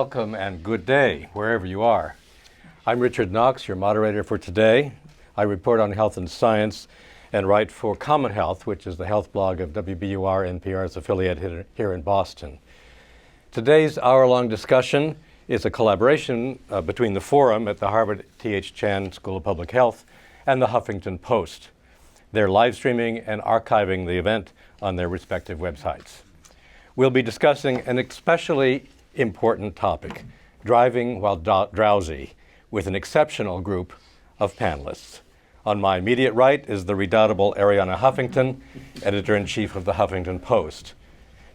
welcome and good day, wherever you are. I'm Richard Knox, your moderator for today. I report on health and science and write for Common Health, which is the health blog of WBUR, NPR's affiliate here in Boston. Today's hour-long discussion is a collaboration between the Forum at the Harvard T.H. Chan School of Public Health and the Huffington Post. They're live streaming and archiving the event on their respective websites. We'll be discussing an especially important topic, driving while drowsy, with an exceptional group of panelists. On my immediate right is the redoubtable Arianna Huffington, editor-in-chief of the Huffington Post.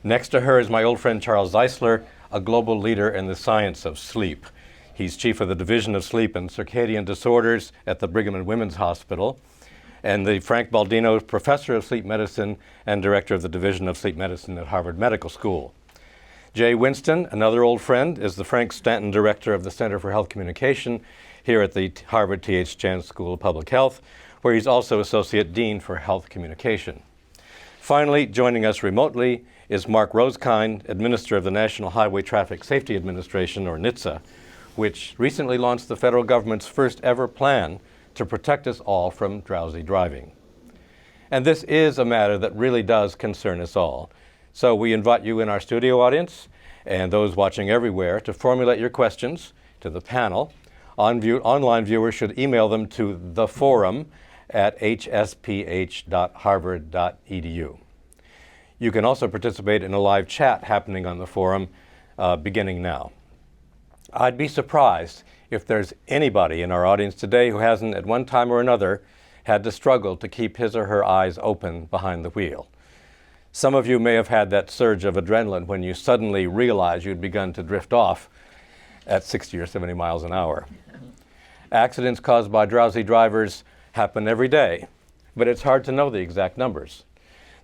Next to her is my old friend Charles Czeisler, a global leader in the science of sleep. He's chief of the Division of Sleep and Circadian Disorders at the Brigham and Women's Hospital, and the Frank Baldino Professor of Sleep Medicine and Director of the Division of Sleep Medicine at Harvard Medical School. Jay Winsten, another old friend, is the Frank Stanton Director of the Center for Health Communication here at the Harvard T.H. Chan School of Public Health, where he's also Associate Dean for Health Communication. Finally, joining us remotely is Mark Rosekind, Administrator of the National Highway Traffic Safety Administration, or NHTSA, which recently launched the federal government's first ever plan to protect us all from drowsy driving. And this is a matter that really does concern us all. So we invite you in our studio audience and those watching everywhere to formulate your questions to the panel. Online viewers should email them to theforum@hsph.harvard.edu. You can also participate in a live chat happening on the forum beginning now. I'd be surprised if there's anybody in our audience today who hasn't at one time or another had to struggle to keep his or her eyes open behind the wheel. Some of you may have had that surge of adrenaline when you suddenly realized you'd begun to drift off at 60 or 70 miles an hour. Accidents caused by drowsy drivers happen every day, but it's hard to know the exact numbers.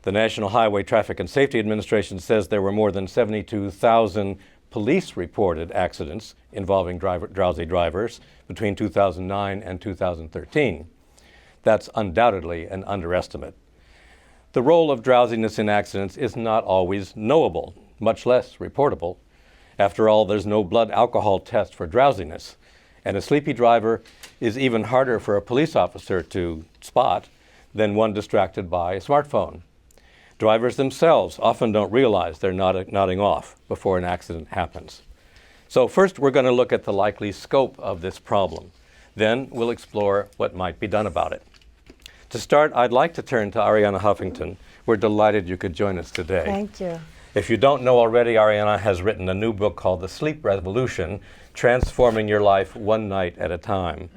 The National Highway Traffic and Safety Administration says there were more than 72,000 police-reported accidents involving drowsy drivers between 2009 and 2013. That's undoubtedly an underestimate. The role of drowsiness in accidents is not always knowable, much less reportable. After all, there's no blood alcohol test for drowsiness, and a sleepy driver is even harder for a police officer to spot than one distracted by a smartphone. Drivers themselves often don't realize they're nodding off before an accident happens. So first, we're going to look at the likely scope of this problem. Then we'll explore what might be done about it. To start, I'd like to turn to Arianna Huffington. We're delighted you could join us today. Thank you. If you don't know already, Arianna has written a new book called The Sleep Revolution, Transforming Your Life One Night at a Time.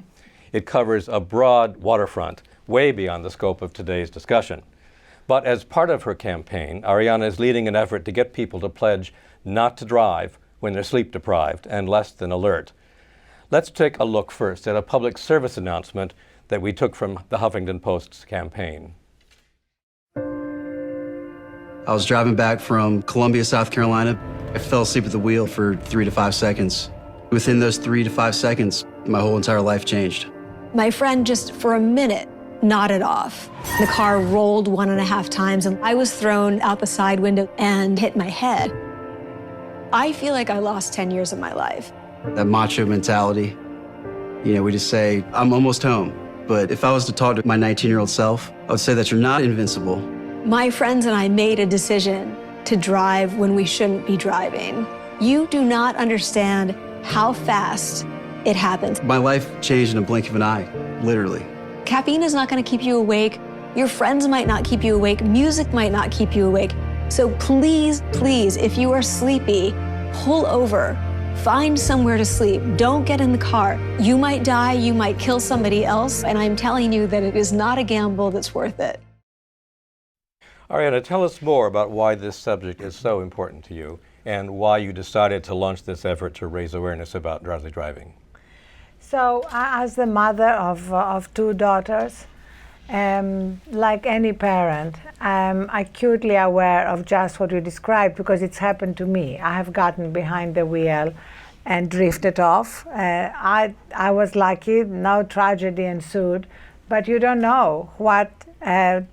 It covers a broad waterfront, way beyond the scope of today's discussion. But as part of her campaign, Arianna is leading an effort to get people to pledge not to drive when they're sleep deprived and less than alert. Let's take a look first at a public service announcement that we took from the Huffington Post's campaign. I was driving back from Columbia, South Carolina. I fell asleep at the wheel for 3 to 5 seconds. Within those 3 to 5 seconds, my whole entire life changed. My friend just for a minute nodded off. The car rolled 1.5 times and I was thrown out the side window and hit my head. I feel like I lost 10 years of my life. That macho mentality, we just say, I'm almost home. But if I was to talk to my 19-year-old self, I would say that you're not invincible. My friends and I made a decision to drive when we shouldn't be driving. You do not understand how fast it happens. My life changed in a blink of an eye, literally. Caffeine is not going to keep you awake. Your friends might not keep you awake. Music might not keep you awake. So please, please, if you are sleepy, pull over. Find somewhere to sleep. Don't get in the car. You might die, you might kill somebody else, and I'm telling you that it is not a gamble that's worth it. Arianna, tell us more about why this subject is so important to you and why you decided to launch this effort to raise awareness about drowsy driving. So, as the mother of 2 daughters, like any parent, I'm acutely aware of just what you described because it's happened to me. I have gotten behind the wheel and drifted off. I was lucky, no tragedy ensued, but you don't know what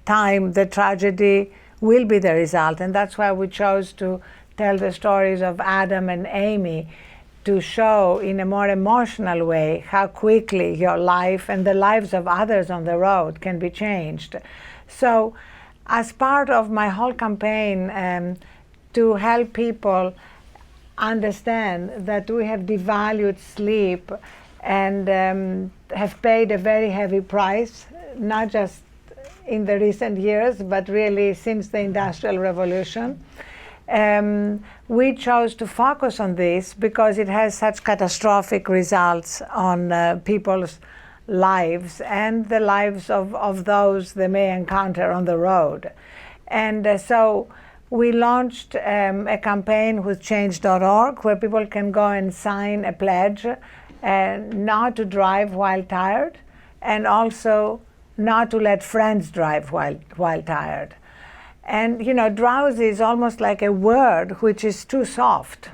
time the tragedy will be the result. And that's why we chose to tell the stories of Adam and Amy to show in a more emotional way how quickly your life and the lives of others on the road can be changed. So as part of my whole campaign to help people understand that we have devalued sleep and have paid a very heavy price, not just in the recent years, but really since the Industrial Revolution. We chose to focus on this because it has such catastrophic results on people's lives and the lives of those they may encounter on the road. And so we launched a campaign with change.org where people can go and sign a pledge not to drive while tired, and also not to let friends drive while tired. And you know, drowsy is almost like a word which is too soft.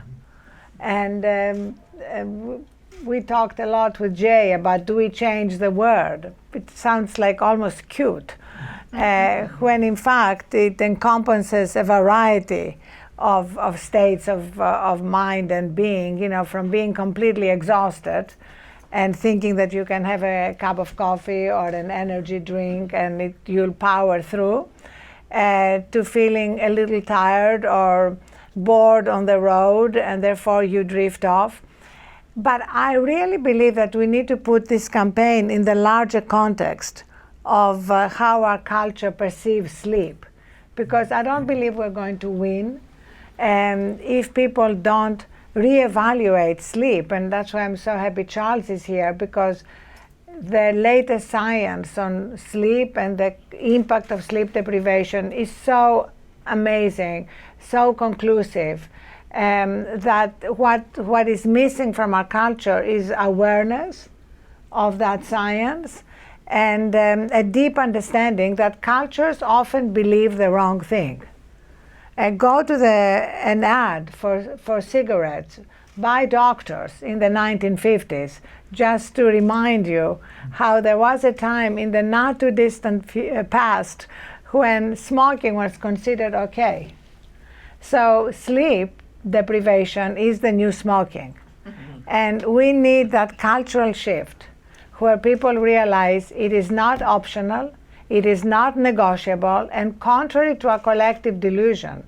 And we talked a lot with Jay about, do we change the word? It sounds like almost cute, when in fact it encompasses a variety of states of mind and being, you know, from being completely exhausted and thinking that you can have a cup of coffee or an energy drink and you'll power through, to feeling a little tired or bored on the road and therefore you drift off. But I really believe that we need to put this campaign in the larger context of how our culture perceives sleep, because I don't believe we're going to win if people don't reevaluate sleep. And that's why I'm so happy Charles is here, because the latest science on sleep and the impact of sleep deprivation is so amazing, so conclusive, that what is missing from our culture is awareness of that science and a deep understanding that cultures often believe the wrong thing. Go to an ad for cigarettes by doctors in the 1950s, just to remind you how there was a time in the not too distant past when smoking was considered okay. So sleep deprivation is the new smoking. And we need that cultural shift where people realize it is not optional, it is not negotiable, and contrary to our collective delusion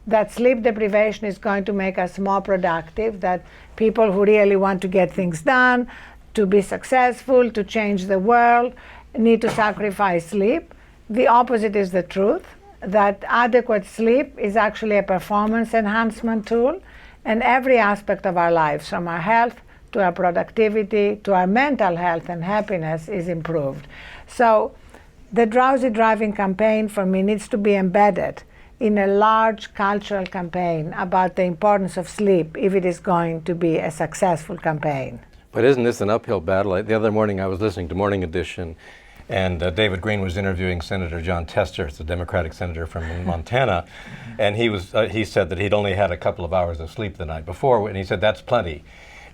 that sleep deprivation is going to make us more productive, that people who really want to get things done, to be successful, to change the world, need to sacrifice sleep. The opposite is the truth, that adequate sleep is actually a performance enhancement tool, and every aspect of our lives, from our health to our productivity to our mental health and happiness, is improved. So the Drowsy Driving campaign for me needs to be embedded in a large cultural campaign about the importance of sleep if it is going to be a successful campaign. But isn't this an uphill battle? The other morning I was listening to Morning Edition, and David Green was interviewing Senator John Tester, the Democratic senator from Montana, and he said that he'd only had a couple of hours of sleep the night before, and he said that's plenty.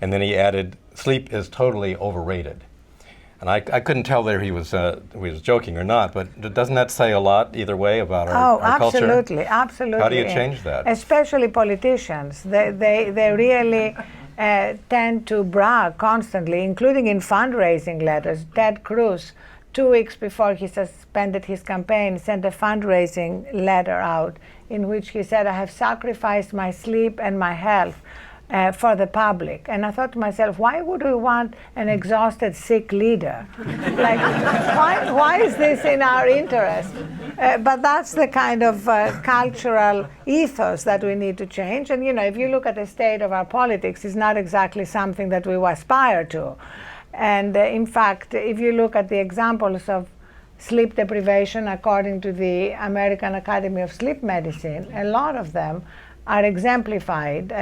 And then he added, sleep is totally overrated. And I couldn't tell whether he was joking or not, but doesn't that say a lot either way about our culture? Absolutely. How do you change that? Especially politicians. They really tend to brag constantly, including in fundraising letters. Ted Cruz, 2 weeks before he suspended his campaign, sent a fundraising letter out in which he said, I have sacrificed my sleep and my health for the public. And I thought to myself, why would we want an exhausted, sick leader? Like, why is this in our interest? But that's the kind of cultural ethos that we need to change. And you know, if you look at the state of our politics, it's not exactly something that we aspire to. And in fact, if you look at the examples of sleep deprivation according to the American Academy of Sleep Medicine, a lot of them are exemplified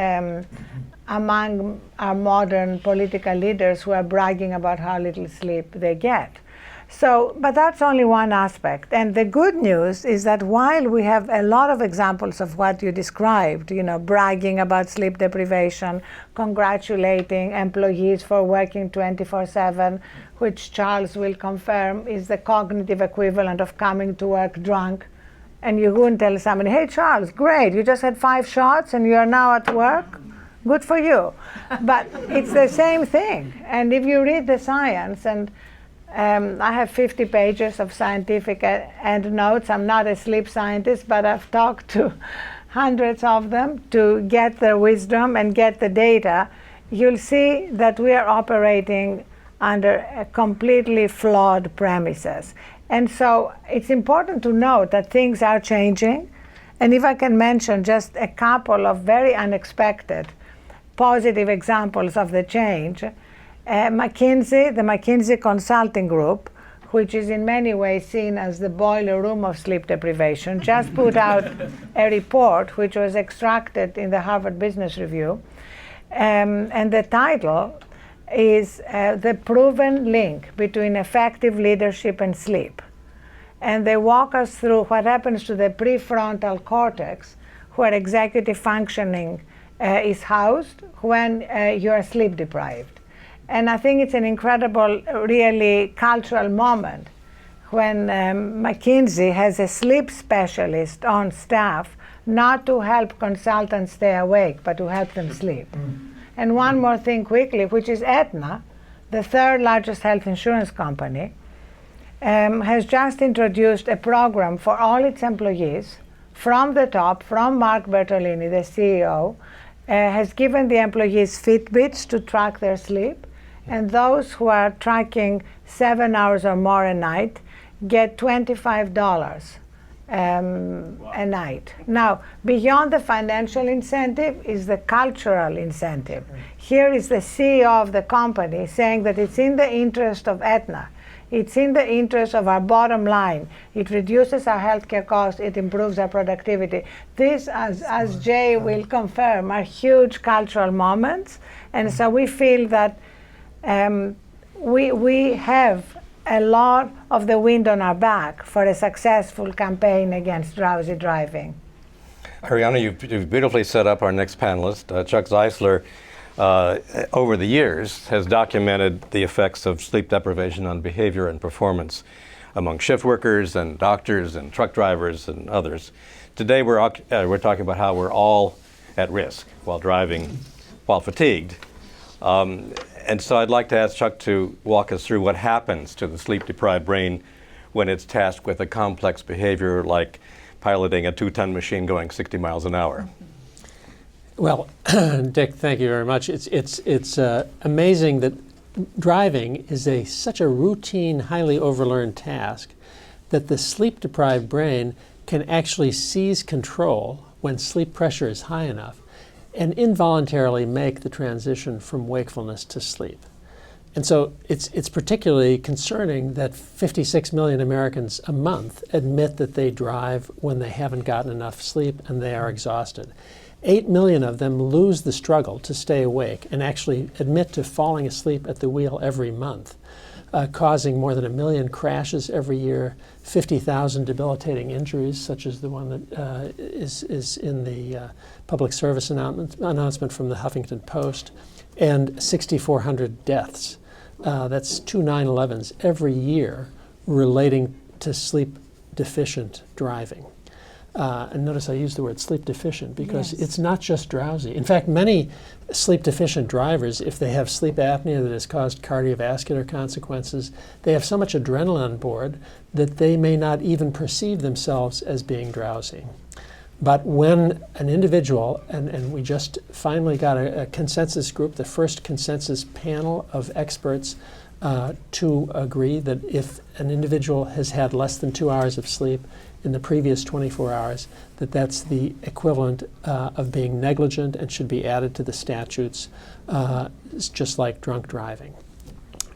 among our modern political leaders who are bragging about how little sleep they get. So, but that's only one aspect. And the good news is that while we have a lot of examples of what you described, you know, bragging about sleep deprivation, congratulating employees for working 24/7, which Charles will confirm is the cognitive equivalent of coming to work drunk. And you wouldn't tell somebody, hey, Charles, great, you just had 5 shots and you are now at work? Good for you. But it's the same thing. And if you read the science, and I have 50 pages of scientific endnotes. I'm not a sleep scientist, but I've talked to hundreds of them to get their wisdom and get the data. You'll see that we are operating under completely flawed premises. And so it's important to note that things are changing. And if I can mention just a couple of very unexpected positive examples of the change, McKinsey, the McKinsey Consulting Group, which is in many ways seen as the boiler room of sleep deprivation, just put out a report which was extracted in the Harvard Business Review. And the title is The Proven Link Between Effective Leadership and Sleep. And they walk us through what happens to the prefrontal cortex, where executive functioning is housed when you are sleep deprived. And I think it's an incredible, really cultural moment when McKinsey has a sleep specialist on staff, not to help consultants stay awake, but to help them sleep. And one more thing quickly, which is Aetna, the third largest health insurance company, has just introduced a program for all its employees from the top, from Mark Bertolini, the CEO, has given the employees Fitbits to track their sleep. And those who are tracking 7 hours or more a night get $25 a night. Now, beyond the financial incentive is the cultural incentive. Here is the CEO of the company saying that it's in the interest of Aetna. It's in the interest of our bottom line. It reduces our healthcare costs. It improves our productivity. These, as Jay will confirm, are huge cultural moments. And so we feel that we have a lot of the wind on our back for a successful campaign against drowsy driving. Arianna, you've beautifully set up our next panelist. Chuck Czeisler, over the years, has documented the effects of sleep deprivation on behavior and performance among shift workers and doctors and truck drivers and others. Today we're talking about how we're all at risk while driving, while fatigued. And so I'd like to ask Chuck to walk us through what happens to the sleep-deprived brain when it's tasked with a complex behavior like piloting a 2-ton machine going 60 miles an hour. Well, Dick, thank you very much. It's amazing that driving is such a routine, highly overlearned task that the sleep-deprived brain can actually seize control when sleep pressure is high enough and involuntarily make the transition from wakefulness to sleep. And so it's particularly concerning that 56 million Americans a month admit that they drive when they haven't gotten enough sleep and they are exhausted. 8 million of them lose the struggle to stay awake and actually admit to falling asleep at the wheel every month, causing more than 1 million crashes every year, 50,000 debilitating injuries, such as the one that is in the public service announcement from the Huffington Post, and 6,400 deaths. That's 2 9/11s every year relating to sleep-deficient driving. And notice I use the word sleep deficient because it's not just drowsy. In fact, many sleep deficient drivers, if they have sleep apnea that has caused cardiovascular consequences, they have so much adrenaline on board that they may not even perceive themselves as being drowsy. But when an individual, and we just finally got a consensus group, the first consensus panel of experts to agree that if an individual has had less than 2 hours of sleep in the previous 24 hours, that's the equivalent of being negligent and should be added to the statutes, just like drunk driving.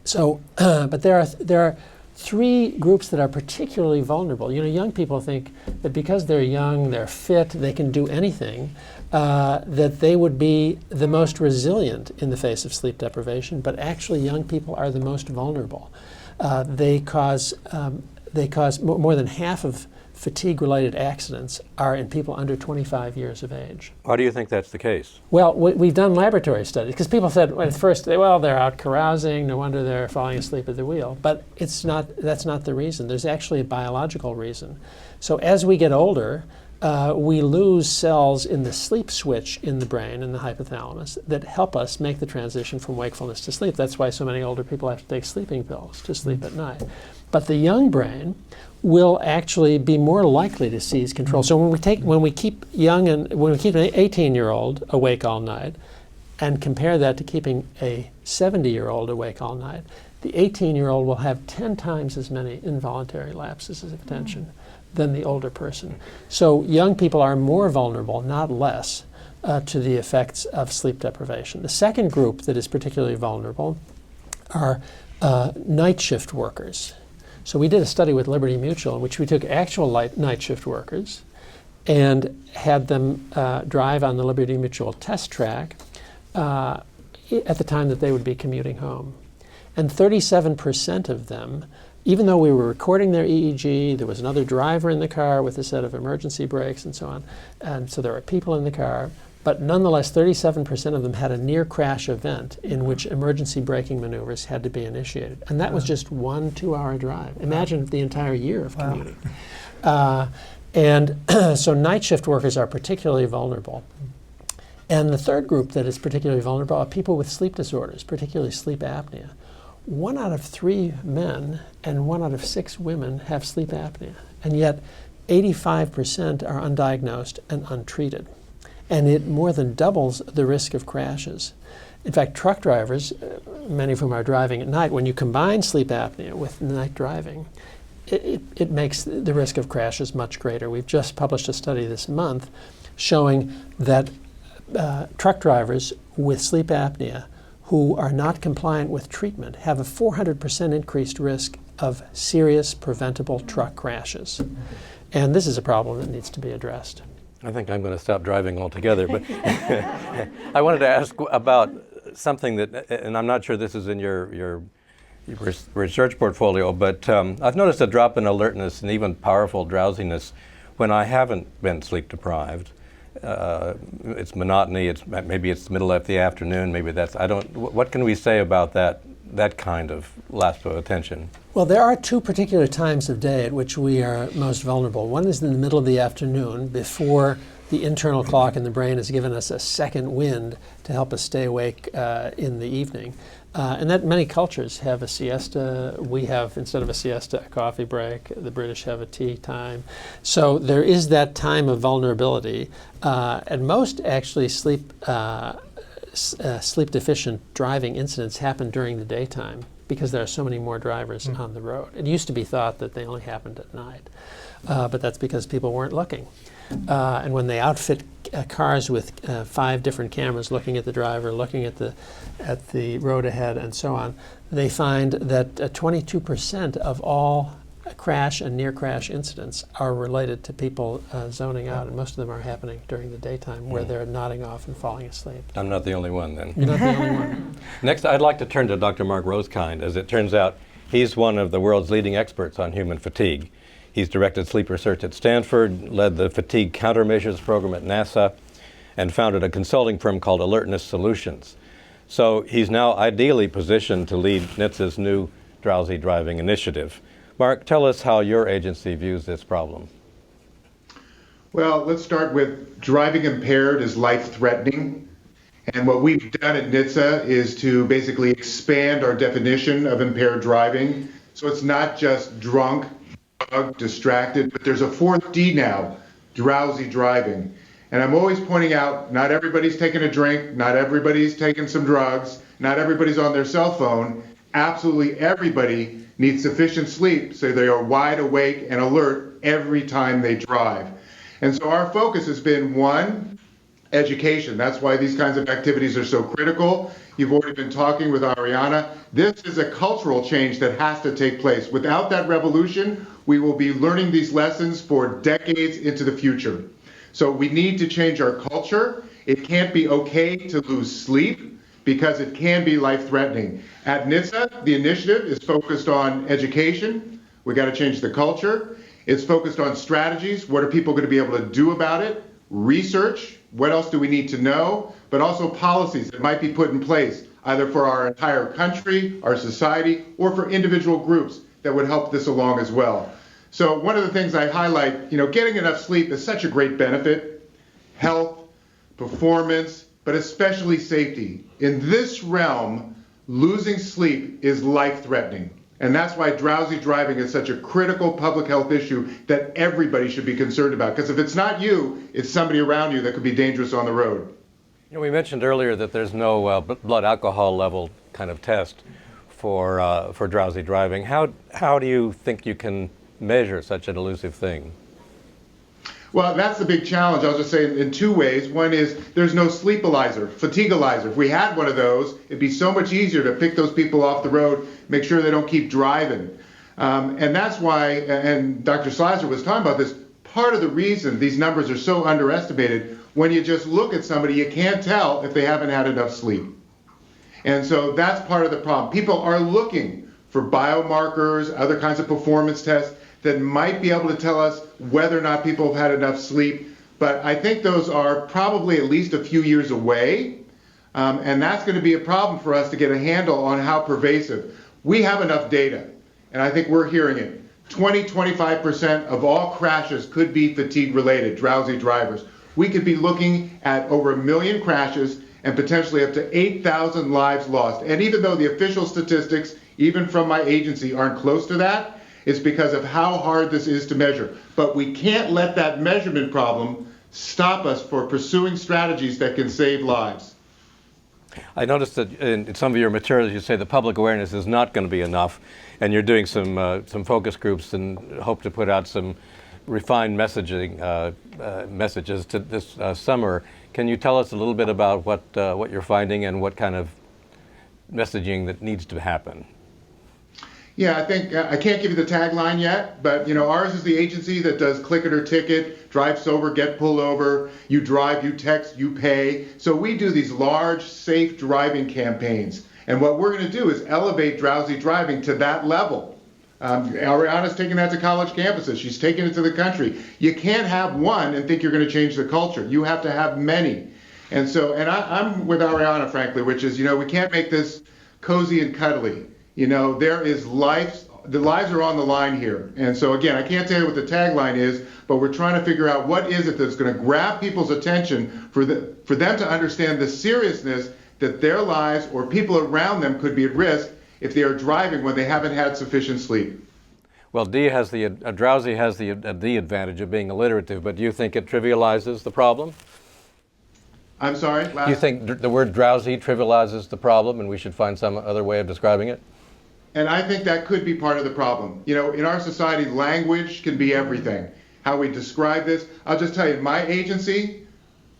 So, but there are 3 groups that are particularly vulnerable. You know, young people think that because they're young, they're fit, they can do anything, that they would be the most resilient in the face of sleep deprivation, but actually young people are the most vulnerable. They cause more than half of fatigue-related accidents are in people under 25 years of age. Why do you think that's the case? Well, we've done laboratory studies because people said at first, well, they're out carousing, no wonder they're falling asleep at the wheel. But that's not the reason. There's actually a biological reason. So as we get older, we lose cells in the sleep switch in the brain, in the hypothalamus, that help us make the transition from wakefulness to sleep. That's why so many older people have to take sleeping pills to sleep at night. But the young brain will actually be more likely to seize control. So when we keep an 18-year-old awake all night, and compare that to keeping a 70-year-old awake all night, the 18-year-old will have 10 times as many involuntary lapses of attention than the older person. So young people are more vulnerable, not less, to the effects of sleep deprivation. The second group that is particularly vulnerable are night shift workers. So we did a study with Liberty Mutual in which we took actual night shift workers and had them drive on the Liberty Mutual test track at the time that they would be commuting home. And 37% of them, even though we were recording their EEG, there was another driver in the car with a set of emergency brakes and so on, and so there were people in the car, but nonetheless 37% of them had a near crash event in which emergency braking maneuvers had to be initiated. And that was just 1 2-hour drive. Imagine the entire year of commuting. And so night shift workers are particularly vulnerable. And the third group that is particularly vulnerable are people with sleep disorders, particularly sleep apnea. 1 out of 3 men and 1 out of 6 women have sleep apnea, and yet 85% are undiagnosed and untreated. And it more than doubles the risk of crashes. In fact, truck drivers, many of whom are driving at night, when you combine sleep apnea with night driving, it makes the risk of crashes much greater. We've just published a study this month showing that truck drivers with sleep apnea who are not compliant with treatment have a 400% increased risk of serious preventable truck crashes. And this is a problem that needs to be addressed. I think I'm going to stop driving altogether, but I wanted to ask about something that, and I'm not sure this is in your research portfolio, but I've noticed a drop in alertness and even powerful drowsiness when I haven't been sleep deprived. It's monotony. Maybe it's the middle of the afternoon. Maybe that's what can we say about that kind of lapse of attention? Well, there are 2 particular times of day at which we are most vulnerable. One is in the middle of the afternoon, before the internal clock in the brain has given us a second wind to help us stay awake in the evening. And that many cultures have a siesta. We have, instead of a siesta, a coffee break. The British have a tea time. So there is that time of vulnerability. And most actually sleep deficient driving incidents happen during the daytime because there are so many more drivers on the road. It used to be thought that they only happened at night, but that's because people weren't looking. And when they outfit cars with 5 different cameras looking at the driver, looking at the road ahead, and so on, they find that 22% of all crash and near crash incidents are related to people zoning out, and most of them are happening during the daytime where they're nodding off and falling asleep. I'm not the only one then. You're not the only one. Next, I'd like to turn to Dr. Mark Rosekind. As it turns out, he's one of the world's leading experts on human fatigue. He's directed sleep research at Stanford, led the fatigue countermeasures program at NASA, and founded a consulting firm called Alertness Solutions. So he's now ideally positioned to lead NHTSA's new Drowsy driving initiative. Mark, tell us how your agency views this problem. Well, let's start with driving impaired is life-threatening. And what we've done at NHTSA is to basically expand our definition of impaired driving. So it's not just drunk, drugged, distracted, but there's a 4th D now, drowsy driving. And I'm always pointing out, not everybody's taking a drink, not everybody's taking some drugs, not everybody's on their cell phone. Absolutely everybody needs sufficient sleep so they are wide awake and alert every time they drive. And so our focus has been, 1, education. That's why these kinds of activities are so critical. You've already been talking with Arianna. This is a cultural change that has to take place. Without that revolution, we will be learning these lessons for decades into the future. So we need to change our culture. It can't be okay to lose sleep because it can be life-threatening. At NHTSA, the initiative is focused on education. We got to change the culture. It's focused on strategies. What are people going to be able to do about it? Research. What else do we need to know? But also policies that might be put in place, either for our entire country, our society, or for individual groups that would help this along as well. So one of the things I highlight, getting enough sleep is such a great benefit, health, performance, but especially safety. In this realm, losing sleep is life-threatening. And that's why drowsy driving is such a critical public health issue that everybody should be concerned about. Because if it's not you, it's somebody around you that could be dangerous on the road. We mentioned earlier that there's no blood alcohol level kind of test for drowsy driving. How do you think you can measure such an elusive thing? Well, that's the big challenge. I'll just say in two ways. One is there's no sleepalizer, fatigualizer. If we had one of those, it'd be so much easier to pick those people off the road, make sure they don't keep driving. And that's why, and Dr. Czeisler was talking about this, part of the reason these numbers are so underestimated, when you just look at somebody, you can't tell if they haven't had enough sleep. And so that's part of the problem. People are looking for biomarkers, other kinds of performance tests that might be able to tell us whether or not people have had enough sleep. But I think those are probably at least a few years away. And that's going to be a problem for us to get a handle on how pervasive. We have enough data, and I think we're hearing it. 25% of all crashes could be fatigue-related, drowsy drivers. We could be looking at over 1 million crashes and potentially up to 8,000 lives lost. And even though the official statistics, even from my agency, aren't close to that, it's because of how hard this is to measure. But we can't let that measurement problem stop us for pursuing strategies that can save lives. I noticed that in some of your materials you say the public awareness is not going to be enough, and you're doing some focus groups and hope to put out some refined messaging messages to this summer. Can you tell us a little bit about what you're finding and what kind of messaging that needs to happen? Yeah, I think I can't give you the tagline yet, but ours is the agency that does click it or ticket, drive sober, get pulled over, you drive, you text, you pay. So we do these large, safe driving campaigns. And what we're going to do is elevate drowsy driving to that level. Arianna's taking that to college campuses. She's taking it to the country. You can't have one and think you're going to change the culture. You have to have many. And so, I'm with Arianna, frankly, which is, we can't make this cozy and cuddly. There is life, the lives are on the line here. And so again, I can't tell you what the tagline is, but we're trying to figure out what is it that's going to grab people's attention for them to understand the seriousness that their lives or people around them could be at risk if they are driving when they haven't had sufficient sleep. Well, drowsy has the advantage of being alliterative, but do you think it trivializes the problem? I'm sorry? Do you think the word drowsy trivializes the problem and we should find some other way of describing it? And I think that could be part of the problem. In our society, language can be everything. How we describe this. I'll just tell you, my agency,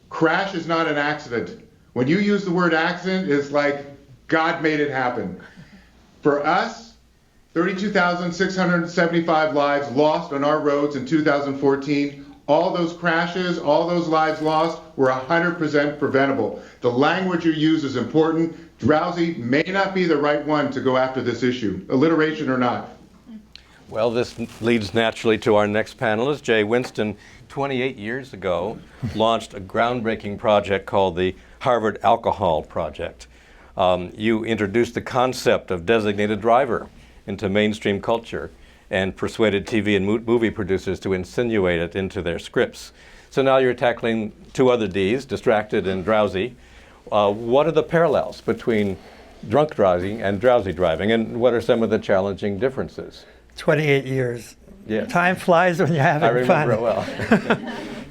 crash is not an accident. When you use the word accident, it's like God made it happen. For us, 32,675 lives lost on our roads in 2014. All those crashes, all those lives lost were 100% preventable. The language you use is important. Drowsy may not be the right one to go after this issue, alliteration or not. Well, this leads naturally to our next panelist. Jay Winsten, 28 years ago, launched a groundbreaking project called the Harvard Alcohol Project. You introduced the concept of designated driver into mainstream culture and persuaded TV and movie producers to insinuate it into their scripts. So now you're tackling two other Ds, distracted and drowsy. What are the parallels between drunk driving and drowsy driving, and what are some of the challenging differences? 28 years. Yes. Time flies when you're having fun. I remember it well.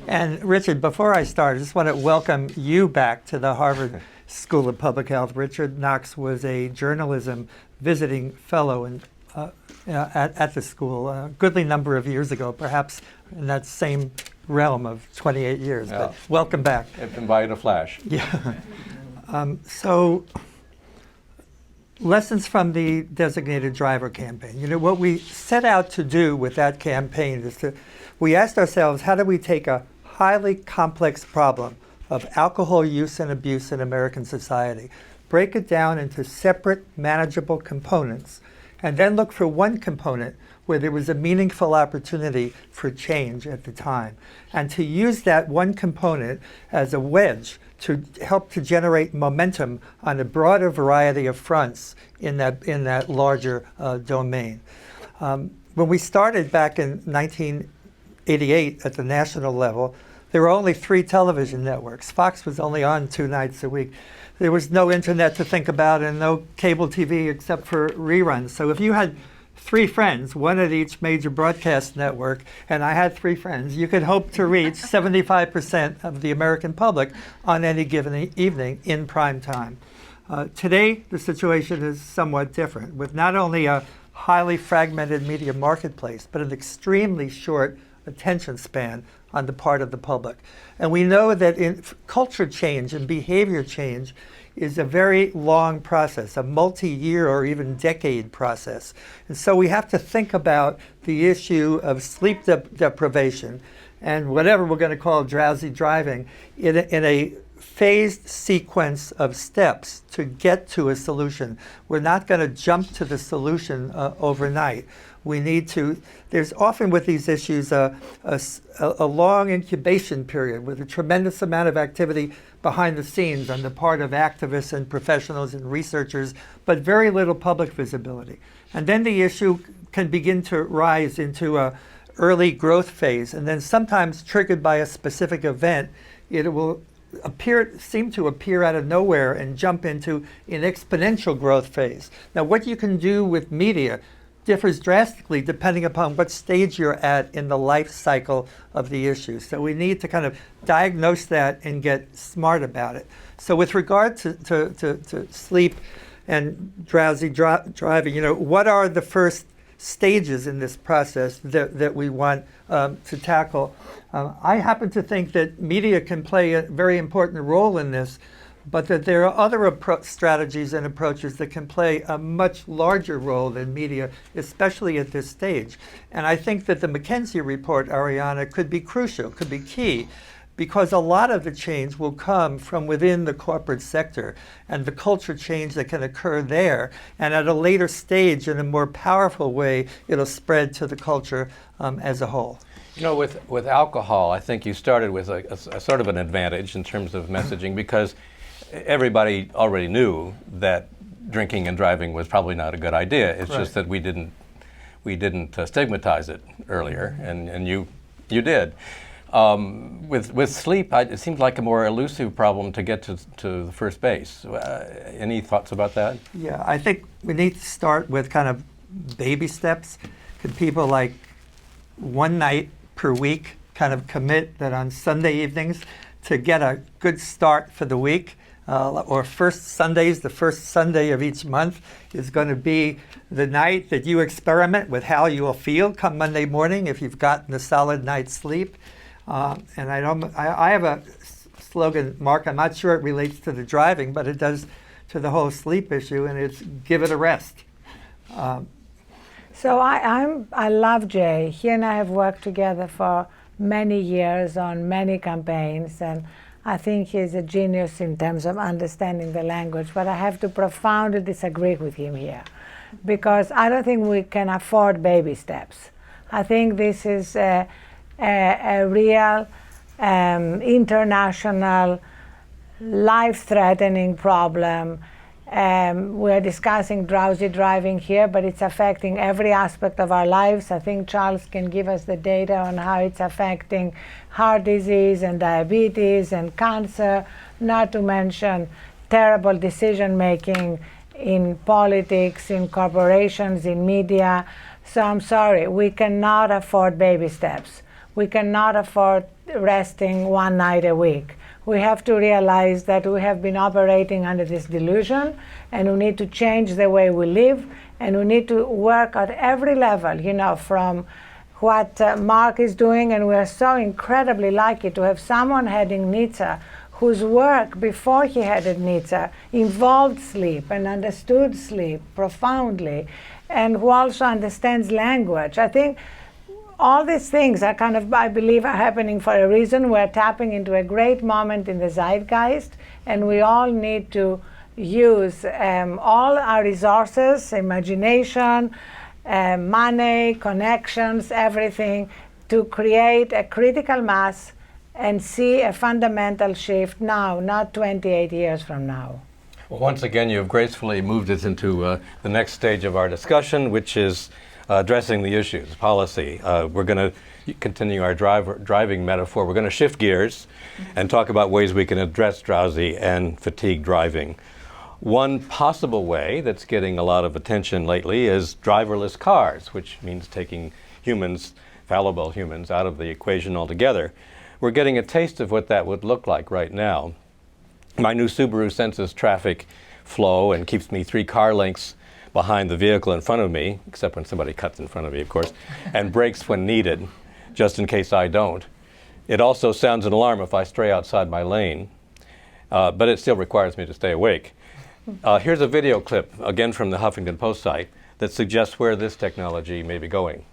And Richard, before I start, I just want to welcome you back to the Harvard School of Public Health. Richard Knox was a journalism visiting fellow at the school a goodly number of years ago, perhaps in that same realm of 28 years. Yeah. But welcome back. It's been by in a flash. Yeah. So lessons from the designated driver campaign. What we set out to do with that campaign is we asked ourselves, how do we take a highly complex problem of alcohol use and abuse in American society, break it down into separate manageable components, and then look for one component where there was a meaningful opportunity for change at the time, and to use that one component as a wedge to help to generate momentum on a broader variety of fronts in that larger domain. when we started back in 1988 at the national level, there were only 3 television networks. Fox was only on 2 nights a week. There was no internet to think about and no cable TV except for reruns. So if you had 3 friends, one at each major broadcast network, and I had 3 friends, you could hope to reach 75% of the American public on any given evening in prime time. Today, the situation is somewhat different, with not only a highly fragmented media marketplace, but an extremely short attention span on the part of the public. And we know that in culture change and behavior change is a very long process, a multi-year or even decade process. And so we have to think about the issue of sleep deprivation and whatever we're going to call drowsy driving in a phased sequence of steps to get to a solution. We're not going to jump to the solution overnight. We need to, there's often with these issues a long incubation period with a tremendous amount of activity behind the scenes on the part of activists and professionals and researchers, but very little public visibility. And then the issue can begin to rise into a early growth phase, and then sometimes triggered by a specific event, it will seem to appear out of nowhere and jump into an exponential growth phase. Now, what you can do with media differs drastically depending upon what stage you're at in the life cycle of the issue. So we need to kind of diagnose that and get smart about it. So with regard to sleep and drowsy driving, what are the first stages in this process that we want to tackle? I happen to think that media can play a very important role in this, but that there are other strategies and approaches that can play a much larger role than media, especially at this stage. And I think that the McKinsey report, Arianna, could be crucial, could be key, because a lot of the change will come from within the corporate sector and the culture change that can occur there. And at a later stage, in a more powerful way, it'll spread to the culture as a whole. With alcohol, I think you started with a sort of an advantage in terms of messaging, because everybody already knew that drinking and driving was probably not a good idea. It's Right. just that we didn't stigmatize it earlier, and you did. With sleep, it seems like a more elusive problem to get to the first base. Any thoughts about that? Yeah, I think we need to start with kind of baby steps. Could people like one night per week kind of commit that on Sunday evenings to get a good start for the week? Or first Sundays, the first Sunday of each month is going to be the night that you experiment with how you will feel come Monday morning if you've gotten a solid night's sleep. And I have a slogan, Mark, I'm not sure it relates to the driving, but it does to the whole sleep issue, and it's give it a rest. So I love Jay. He and I have worked together for many years on many campaigns, and I think he's a genius in terms of understanding the language, but I have to profoundly disagree with him here, because I don't think we can afford baby steps. I think this is a real international, life-threatening problem. We're discussing drowsy driving here, but it's affecting every aspect of our lives. I think Charles can give us the data on how it's affecting heart disease and diabetes and cancer, not to mention terrible decision-making in politics, in corporations, in media. So I'm sorry, we cannot afford baby steps. We cannot afford resting one night a week. We have to realize that we have been operating under this delusion, and we need to change the way we live, and we need to work at every level, from what Mark is doing, and we are so incredibly lucky to have someone heading NHTSA whose work before he headed NHTSA involved sleep and understood sleep profoundly, and who also understands language. I think all these things are I believe, are happening for a reason. We're tapping into a great moment in the zeitgeist, and we all need to use all our resources, imagination, money, connections, everything, to create a critical mass and see a fundamental shift now, not 28 years from now. Well, once again, you have gracefully moved us into the next stage of our discussion, which is addressing the issues, policy. We're going to continue our driving metaphor. We're going to shift gears and talk about ways we can address drowsy and fatigue driving. One possible way that's getting a lot of attention lately is driverless cars, which means taking humans, fallible humans, out of the equation altogether. We're getting a taste of what that would look like right now. My new Subaru senses traffic flow and keeps me 3 car lengths behind the vehicle in front of me, except when somebody cuts in front of me, of course, and brakes when needed, just in case I don't. It also sounds an alarm if I stray outside my lane, but it still requires me to stay awake. Here's a video clip, again from the Huffington Post site, that suggests where this technology may be going.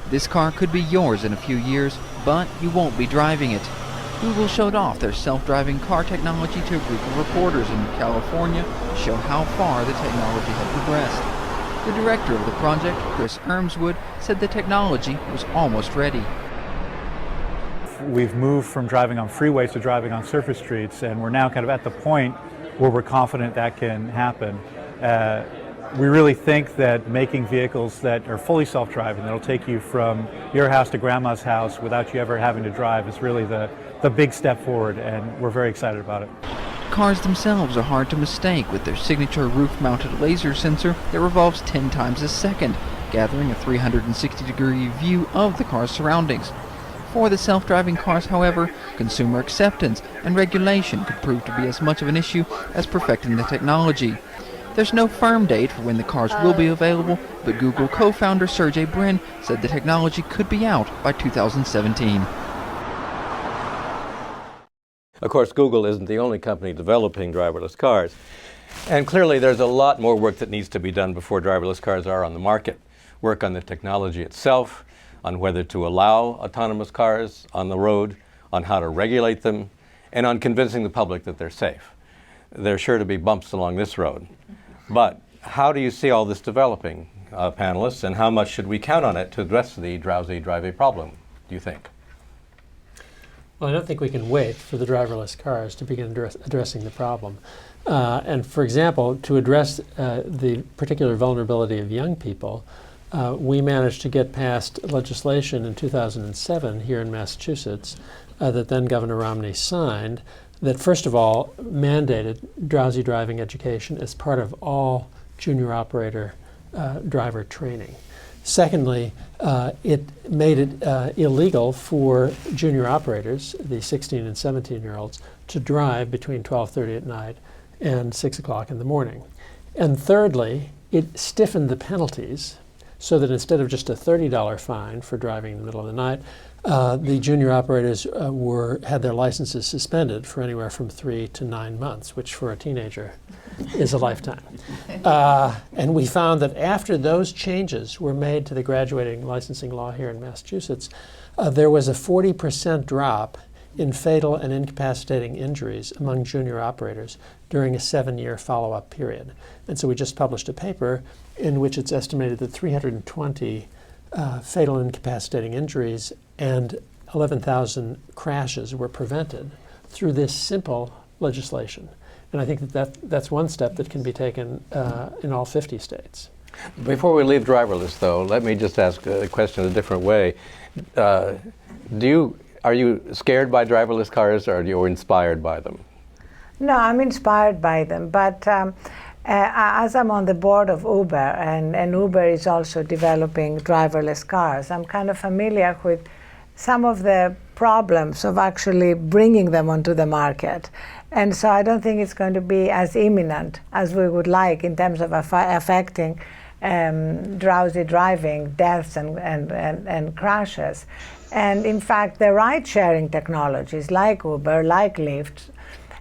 This car could be yours in a few years, but you won't be driving it. Google showed off their self-driving car technology to a group of reporters in California to show how far the technology had progressed. The director of the project, Chris Ermswood, said the technology was almost ready. We've moved from driving on freeways to driving on surface streets, and we're now kind of at the point where we're confident that can happen. We really think that making vehicles that are fully self-driving, that'll take you from your house to grandma's house without you ever having to drive, is really the big step forward, and we're very excited about it. Cars themselves are hard to mistake with their signature roof-mounted laser sensor that revolves 10 times a second, gathering a 360-degree view of the car's surroundings. For the self-driving cars, however, consumer acceptance and regulation could prove to be as much of an issue as perfecting the technology. There's no firm date for when the cars will be available, but Google co-founder Sergey Brin said the technology could be out by 2017. Of course, Google isn't the only company developing driverless cars. And clearly there's a lot more work that needs to be done before driverless cars are on the market. Work on the technology itself, on whether to allow autonomous cars on the road, on how to regulate them, and on convincing the public that they're safe. There's sure to be bumps along this road. But how do you see all this developing, panelists, and how much should we count on it to address the drowsy driving problem, do you think? Well, I don't think we can wait for the driverless cars to begin addressing the problem. And for example, to address the particular vulnerability of young people, we managed to get passed legislation in 2007 here in Massachusetts that then Governor Romney signed that first of all mandated drowsy driving education as part of all junior operator driver training. Secondly, it made it illegal for junior operators, the 16 and 17-year-olds, to drive between 12:30 at night and 6 o'clock in the morning. And thirdly, it stiffened the penalties so that instead of just a $30 fine for driving in the middle of the night, the junior operators had their licenses suspended for anywhere from 3 to 9 months, which for a teenager is a lifetime. And we found that after those changes were made to the graduating licensing law here in Massachusetts, there was a 40% drop in fatal and incapacitating injuries among junior operators during a 7-year follow-up period. And so we just published a paper in which it's estimated that 320 fatal and incapacitating injuries and 11,000 crashes were prevented through this simple legislation. And I think that's one step that can be taken in all 50 states. Before we leave driverless, though, let me just ask a question a different way. Are you scared by driverless cars, or are you inspired by them? No, I'm inspired by them, but as I'm on the board of Uber, and Uber is also developing driverless cars, I'm kind of familiar with some of the problems of actually bringing them onto the market. And so I don't think it's going to be as imminent as we would like in terms of affecting drowsy driving, deaths and crashes. And in fact, the ride-sharing technologies like Uber, like Lyft,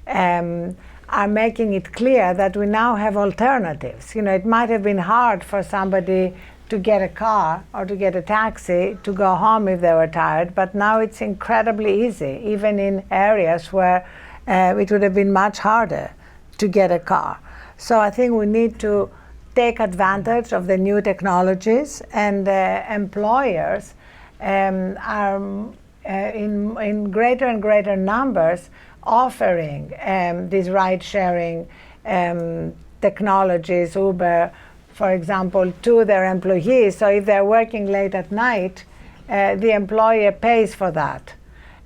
are making it clear that we now have alternatives. You know, it might have been hard for somebody to get a car or to get a taxi to go home if they were tired, but now it's incredibly easy, even in areas where it would have been much harder to get a car. So I think we need to take advantage of the new technologies, and employers are in greater and greater numbers offering these ride-sharing technologies, Uber, for example, to their employees. So if they're working late at night, the employer pays for that.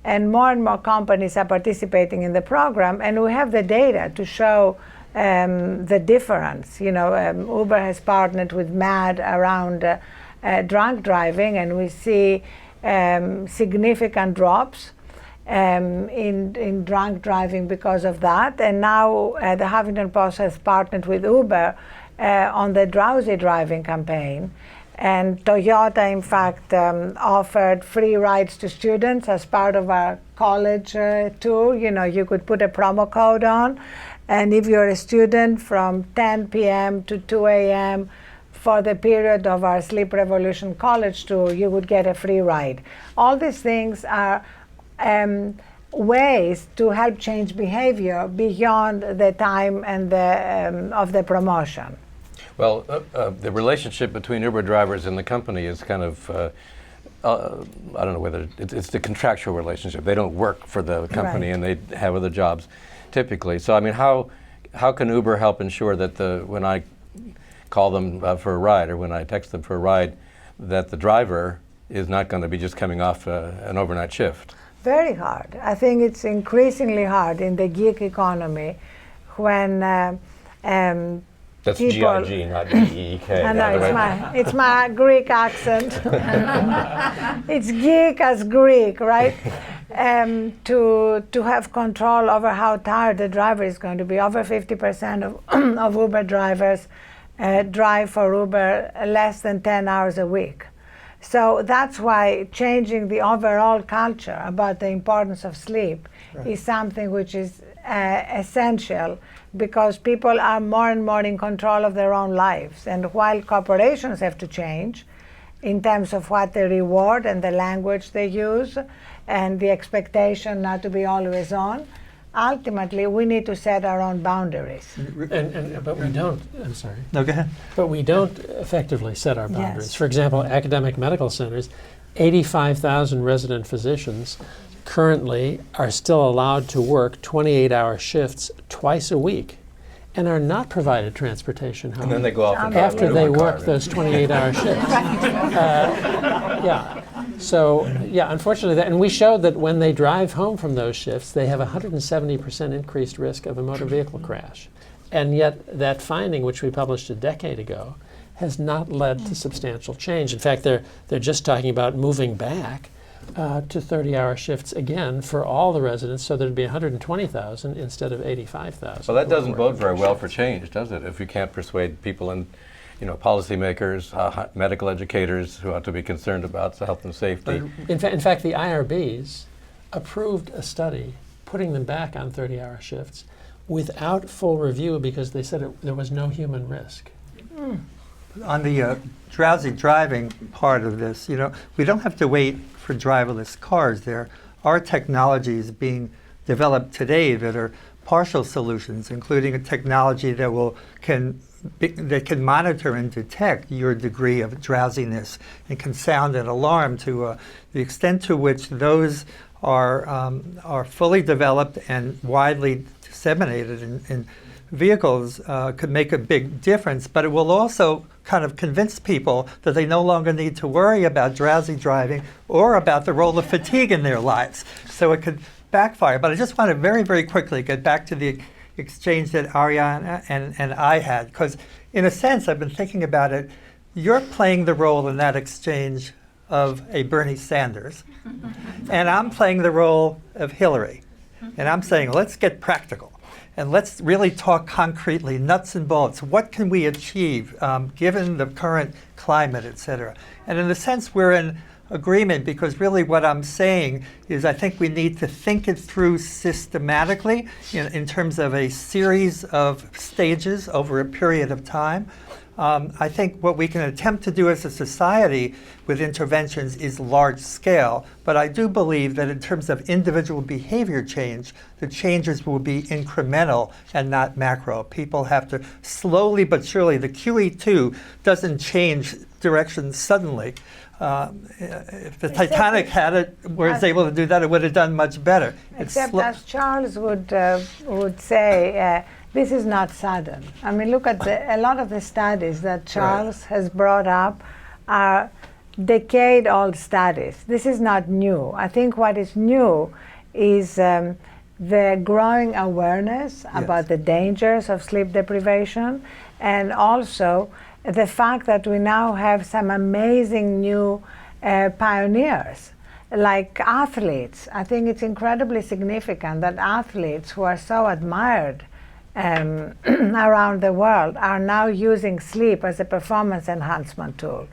And more companies are participating in the program, and we have the data to show the difference. Uber has partnered with MAD around drunk driving, and we see significant drops in drunk driving because of that. And now the Huffington Post has partnered with Uber on the Drowsy driving campaign. And Toyota, in fact, offered free rides to students as part of our college tour. You could put a promo code on, and if you're a student from 10 p.m. to 2 a.m. for the period of our Sleep Revolution college tour, you would get a free ride. All these things are ways to help change behavior beyond the time and of the promotion. Well, the relationship between Uber drivers and the company is kind of, I don't know whether it's the contractual relationship. They don't work for the company, right, and they have other jobs typically. So, I mean, how can Uber help ensure that when I call them for a ride, or when I text them for a ride, that the driver is not going to be just coming off an overnight shift? Very hard. I think it's increasingly hard in the gig economy when that's people, G-I-G, not G-E-E-K. I know, it's my Greek accent. It's geek as Greek, right? To have control over how tired the driver is going to be. Over 50% of Uber drivers drive for Uber less than 10 hours a week. So that's why changing the overall culture about the importance of sleep, right, is something which is essential, because people are more and more in control of their own lives. And while corporations have to change in terms of what they reward and the language they use and the expectation not to be always on, ultimately we need to set our own boundaries. But we don't, I'm sorry. No, go ahead. But we don't effectively set our boundaries. Yes. For example, academic medical centers, 85,000 resident physicians currently are still allowed to work 28-hour shifts twice a week and are not provided transportation home. And then they go off and after they work those 28-hour shifts. Yeah. So, yeah, unfortunately, and we showed that when they drive home from those shifts, they have a 170% increased risk of a motor vehicle crash. And yet that finding, which we published a decade ago, has not led to substantial change. In fact, they're just talking about moving back to 30-hour shifts again for all the residents, so there'd be 120,000 instead of 85,000. Well, that doesn't bode very well for change, does it? If you can't persuade people and policymakers, medical educators who ought to be concerned about health and safety. In fact, the IRBs approved a study putting them back on 30-hour shifts without full review because they said there was no human risk. On the drowsy driving part of this, we don't have to wait for driverless cars. There are technologies being developed today that are partial solutions, including a technology that can monitor and detect your degree of drowsiness and can sound an alarm. To the extent to which those are fully developed and widely disseminated in vehicles could make a big difference, but it will also kind of convince people that they no longer need to worry about drowsy driving or about the role of fatigue in their lives. So it could backfire. But I just want to very, very quickly get back to the exchange that Arianna and I had, because in a sense, I've been thinking about it. You're playing the role in that exchange of a Bernie Sanders, and I'm playing the role of Hillary. And I'm saying, let's get practical. And let's really talk concretely, nuts and bolts. What can we achieve given the current climate, et cetera? And in a sense, we're in agreement, because really what I'm saying is I think we need to think it through systematically in terms of a series of stages over a period of time. I think what we can attempt to do as a society with interventions is large scale, but I do believe that in terms of individual behavior change, the changes will be incremental and not macro. People have to slowly but surely, the QE2 doesn't change direction suddenly. If the Titanic had it, was able to do that, it would have done much better. Except as Charles would say, this is not sudden. I mean, look at a lot of the studies that Charles has brought up are decade-old studies. This is not new. I think what is new is the growing awareness about the dangers of sleep deprivation, and also the fact that we now have some amazing new pioneers, like athletes. I think it's incredibly significant that athletes who are so admired around the world are now using sleep as a performance enhancement tool.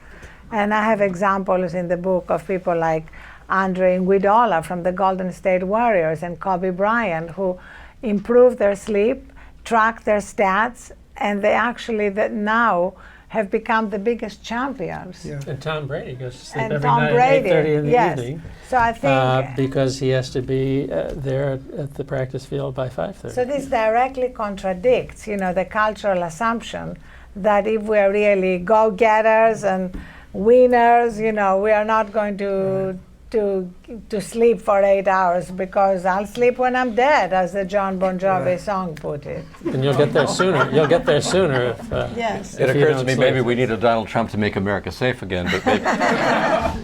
And I have examples in the book of people like Andre Iguodala from the Golden State Warriors and Kobe Bryant, who improved their sleep, tracked their stats, and they actually now have become the biggest champions. Yeah. And Tom Brady goes to sleep And every Tom night Brady, at 8:30 in the yes. evening. So I think because he has to be there at the practice field by 5:30. so this directly contradicts, the cultural assumption that if we are really go-getters and winners, we are not going to sleep for 8 hours because I'll sleep when I'm dead, as the John Bon Jovi song put it. And you'll get there sooner. You'll get there sooner if. Yes. It if you occurs to don't me sleep. maybe we need a Donald Trump to make America safe again,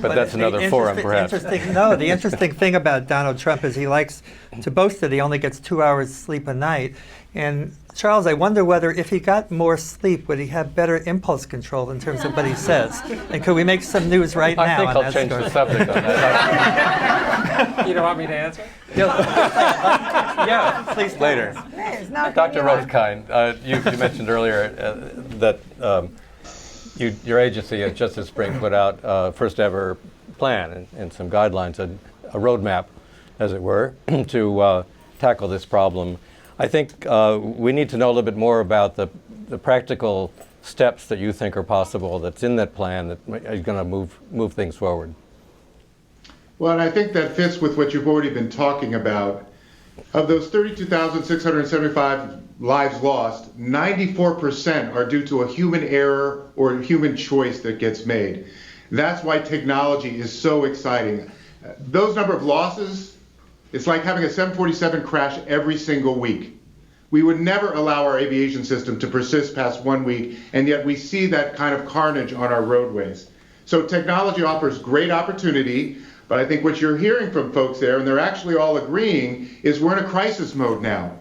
but that's another forum, perhaps. The interesting thing about Donald Trump is he likes to boast that he only gets 2 hours sleep a night. And Charles, I wonder whether if he got more sleep, would he have better impulse control in terms of what he says? And could we make some news right now? I think on I'll that change story? the subject on that. You don't want me to answer? Yeah, please. Later. Please, no, Dr. continue on. Rosekind, you mentioned earlier that your agency has just this spring put out first ever plan and some guidelines, a roadmap, as it were, to tackle this problem. I think we need to know a little bit more about the practical steps that you think are possible that's in that plan that is going to move things forward. Well, and I think that fits with what you've already been talking about. Of those 32,675 lives lost, 94% are due to a human error or a human choice that gets made. That's why technology is so exciting. Those number of losses, it's like having a 747 crash every single week. We would never allow our aviation system to persist past 1 week, and yet we see that kind of carnage on our roadways. So technology offers great opportunity, but I think what you're hearing from folks there, and they're actually all agreeing, is we're in a crisis mode now.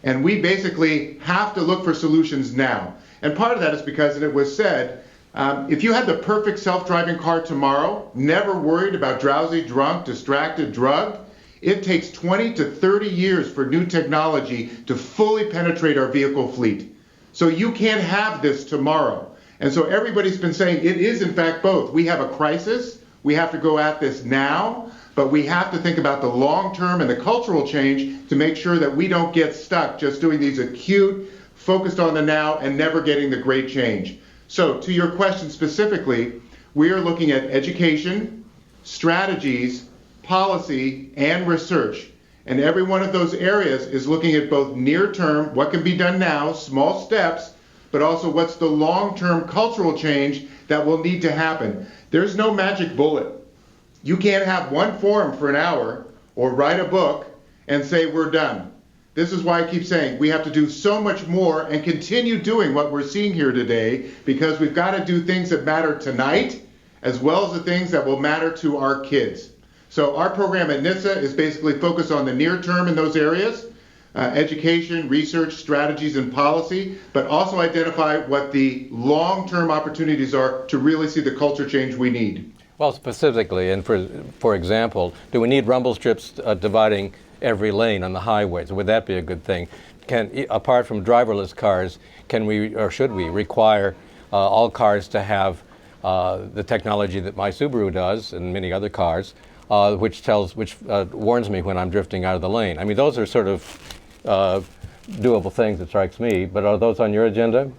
And we basically have to look for solutions now. And part of that is because, and it was said, if you had the perfect self-driving car tomorrow, never worried about drowsy, drunk, distracted, drugged, it takes 20 to 30 years for new technology to fully penetrate our vehicle fleet. So you can't have this tomorrow. And so everybody's been saying it is in fact both. We have a crisis, we have to go at this now, but we have to think about the long term and the cultural change to make sure that we don't get stuck just doing these acute, focused on the now and never getting the great change. So to your question specifically, we are looking at education, strategies, policy, and research. And every one of those areas is looking at both near term, what can be done now, small steps, but also what's the long-term cultural change that will need to happen. There's no magic bullet. You can't have one forum for an hour or write a book and say we're done. This is why I keep saying we have to do so much more and continue doing what we're seeing here today, because we've got to do things that matter tonight as well as the things that will matter to our kids. So our program at NHTSA is basically focused on the near term in those areas, education, research, strategies, and policy, but also identify what the long-term opportunities are to really see the culture change we need. Well, specifically, and for example, do we need rumble strips dividing every lane on the highways? Would that be a good thing? Apart from driverless cars, can we or should we require all cars to have the technology that my Subaru does and many other cars, which warns me when I'm drifting out of the lane? I mean, those are sort of doable things, it strikes me, but are those on your agenda?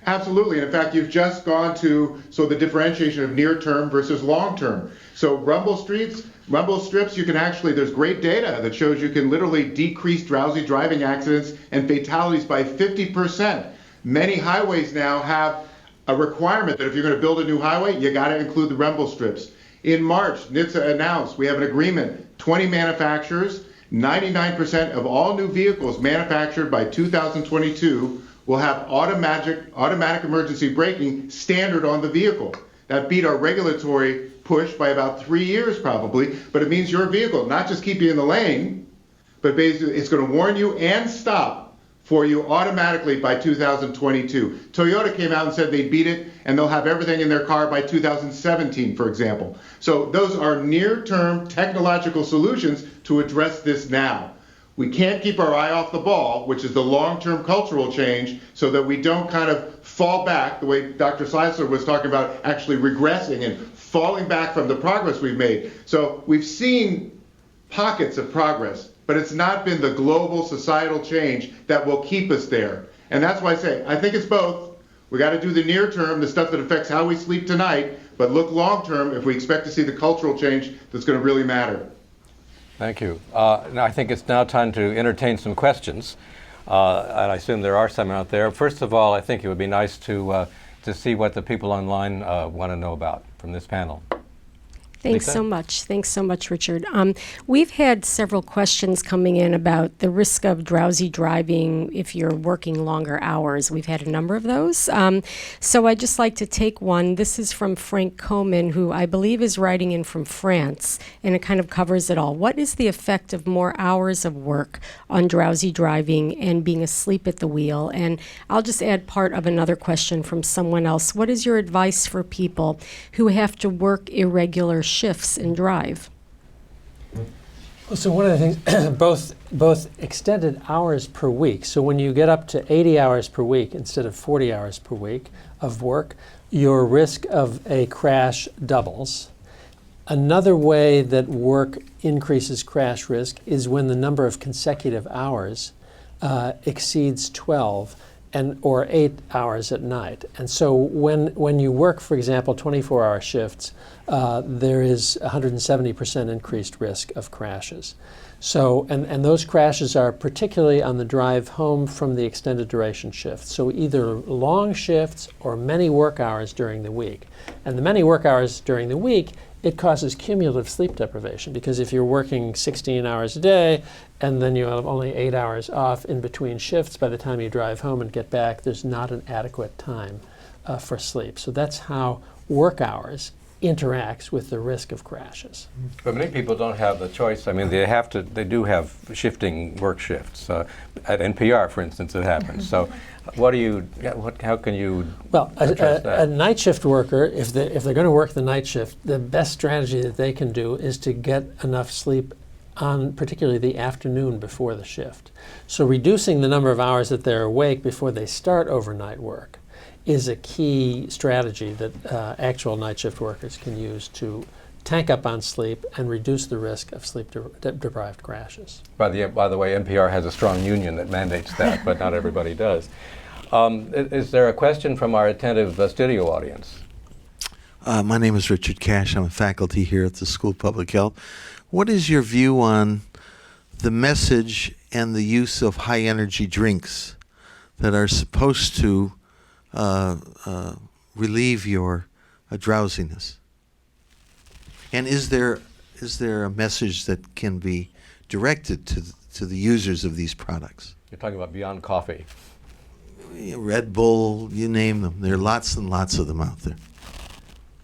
Absolutely. And in fact, you've just gone to the differentiation of near term versus long term. So rumble strips, you can actually, there's great data that shows you can literally decrease drowsy driving accidents and fatalities by 50%. Many highways now have a requirement that if you're going to build a new highway, you got to include the rumble strips. In March, NHTSA announced we have an agreement, 20 manufacturers, 99% of all new vehicles manufactured by 2022 will have automatic emergency braking standard on the vehicle. That beat our regulatory push by about 3 years probably, but it means your vehicle not just keep you in the lane, but basically it's going to warn you and stop for you automatically by 2022. Toyota came out and said they beat it and they'll have everything in their car by 2017, for example. So those are near-term technological solutions to address this now. We can't keep our eye off the ball, which is the long-term cultural change, so that we don't kind of fall back the way Dr. Czeisler was talking about, actually regressing and falling back from the progress we've made. So we've seen pockets of progress, but it's not been the global societal change that will keep us there. And that's why I say, I think it's both. We got to do the near term, the stuff that affects how we sleep tonight, but look long term if we expect to see the cultural change that's going to really matter. Thank you. Now I think it's now time to entertain some questions, and I assume there are some out there. First of all, I think it would be nice to see what the people online want to know about from this panel. Thanks Lisa? so much. Thanks so much, Richard. We've had several questions coming in about the risk of drowsy driving if you're working longer hours. We've had a number of those. So I'd just like to take one. This is from Frank Coman, who I believe is writing in from France, and it kind of covers it all. What is the effect of more hours of work on drowsy driving and being asleep at the wheel? And I'll just add part of another question from someone else. What is your advice for people who have to work irregular shifts and drive? So one of the things, both extended hours per week. So when you get up to 80 hours per week instead of 40 hours per week of work, your risk of a crash doubles. Another way that work increases crash risk is when the number of consecutive hours exceeds 12. Or 8 hours at night. And so when you work, for example, 24-hour shifts, there is 170% increased risk of crashes. So, and those crashes are particularly on the drive home from the extended duration shift. So either long shifts or many work hours during the week. And the many work hours during the week, it causes cumulative sleep deprivation, because if you're working 16 hours a day and then you have only 8 hours off in between shifts, by the time you drive home and get back, there's not an adequate time for sleep. So that's how work hours interacts with the risk of crashes. But many people don't have the choice. I mean, they do have shifting work shifts. At NPR, for instance, it happens. So how can you address that? A night shift worker, if they're going to work the night shift, the best strategy that they can do is to get enough sleep on particularly the afternoon before the shift. So reducing the number of hours that they're awake before they start overnight work is a key strategy that actual night shift workers can use to tank up on sleep and reduce the risk of sleep-deprived crashes. By the way, NPR has a strong union that mandates that, but not everybody does. Is there a question from our attentive studio audience? My name is Richard Cash. I'm a faculty here at the School of Public Health. What is your view on the message and the use of high-energy drinks that are supposed to relieve your drowsiness? And is there a message that can be directed to the users of these products? You're talking about beyond coffee. Red Bull, you name them. There are lots and lots of them out there.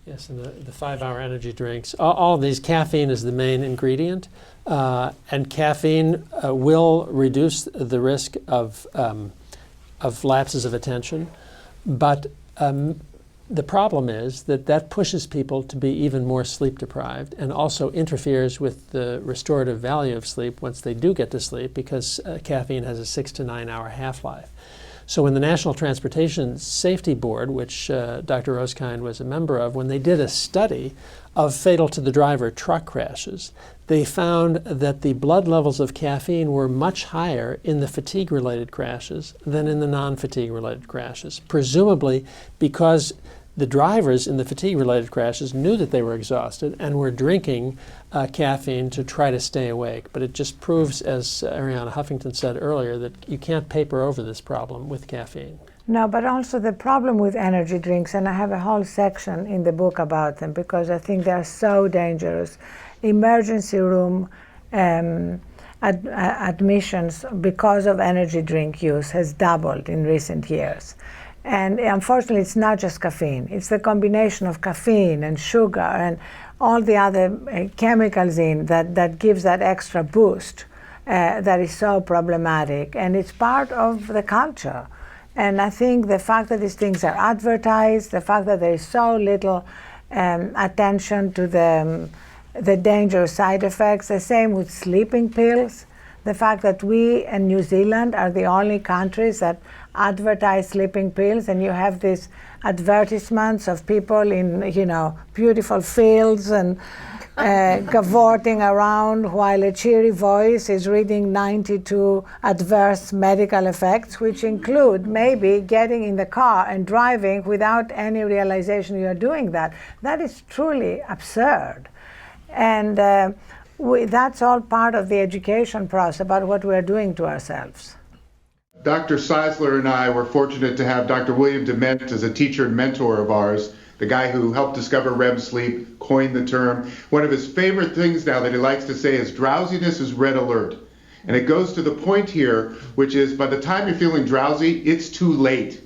Yes, and the 5-hour energy drinks. All of these, caffeine is the main ingredient, and caffeine will reduce the risk of lapses of attention. But the problem is that pushes people to be even more sleep deprived, and also interferes with the restorative value of sleep once they do get to sleep, because caffeine has a 6 to 9 hour half-life. So when the National Transportation Safety Board, which Dr. Rosekind was a member of, when they did a study of fatal to the driver truck crashes, they found that the blood levels of caffeine were much higher in the fatigue-related crashes than in the non-fatigue-related crashes, presumably because the drivers in the fatigue-related crashes knew that they were exhausted and were drinking caffeine to try to stay awake. But it just proves, as Arianna Huffington said earlier, that you can't paper over this problem with caffeine. No, but also the problem with energy drinks, and I have a whole section in the book about them because I think they are so dangerous. Emergency room admissions because of energy drink use has doubled in recent years. And unfortunately, it's not just caffeine. It's the combination of caffeine and sugar and all the other chemicals in that gives that extra boost that is so problematic. And it's part of the culture. And I think the fact that these things are advertised, the fact that there is so little attention to the dangerous side effects, the same with sleeping pills. The fact that we and New Zealand are the only countries that advertise sleeping pills, and you have these advertisements of people in, beautiful fields and cavorting around while a cheery voice is reading 92 adverse medical effects, which include maybe getting in the car and driving without any realization you're doing that. That is truly absurd. And that's all part of the education process about what we're doing to ourselves. Dr. Czeisler and I were fortunate to have Dr. William Dement as a teacher and mentor of ours, the guy who helped discover REM sleep, coined the term. One of his favorite things now that he likes to say is drowsiness is red alert. And it goes to the point here, which is by the time you're feeling drowsy, it's too late.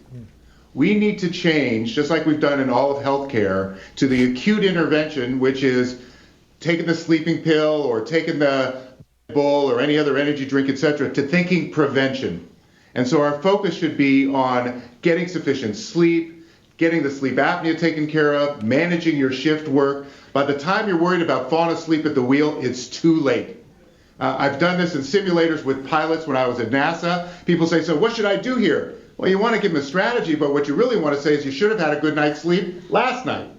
We need to change, just like we've done in all of healthcare, to the acute intervention, which is taking the sleeping pill or taking the bull or any other energy drink, etc., to thinking prevention. And so our focus should be on getting sufficient sleep, getting the sleep apnea taken care of, managing your shift work. By the time you're worried about falling asleep at the wheel, it's too late. I've done this in simulators with pilots when I was at NASA. People say, so what should I do here? Well, you want to give them a strategy, but what you really want to say is you should have had a good night's sleep last night.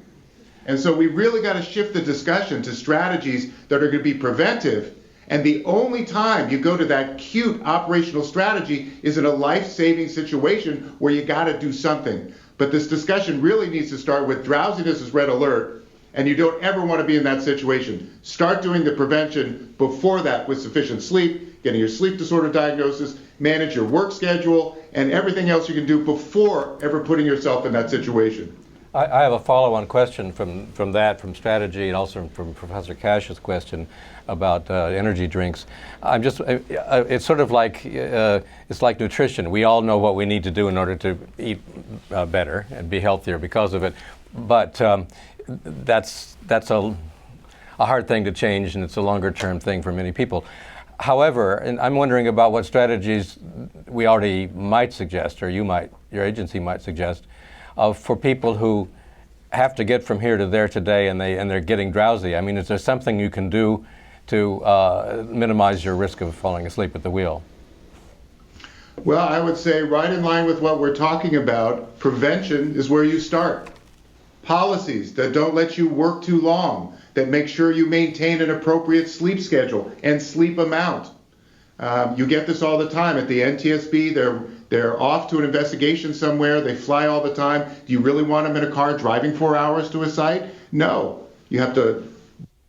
And so we really got to shift the discussion to strategies that are going to be preventive. And the only time you go to that cute operational strategy is in a life-saving situation where you got to do something. But this discussion really needs to start with drowsiness is red alert, and you don't ever want to be in that situation. Start doing the prevention before that with sufficient sleep, getting your sleep disorder diagnosis, manage your work schedule, and everything else you can do before ever putting yourself in that situation. I have a follow-on question from strategy and also from Professor Cash's question about energy drinks. It's sort of like it's like nutrition. We all know what we need to do in order to eat better and be healthier because of it. But that's a hard thing to change, and it's a longer-term thing for many people. However, and I'm wondering about what strategies we already might suggest, or your agency might suggest, for people who have to get from here to there today and they're getting drowsy. I mean, is there something you can do to minimize your risk of falling asleep at the wheel? Well, I would say right in line with what we're talking about, prevention is where you start. Policies that don't let you work too long, that make sure you maintain an appropriate sleep schedule and sleep amount. You get this all the time at the NTSB. They're off to an investigation somewhere. They fly all the time. Do you really want them in a car driving 4 hours to a site? No. You have to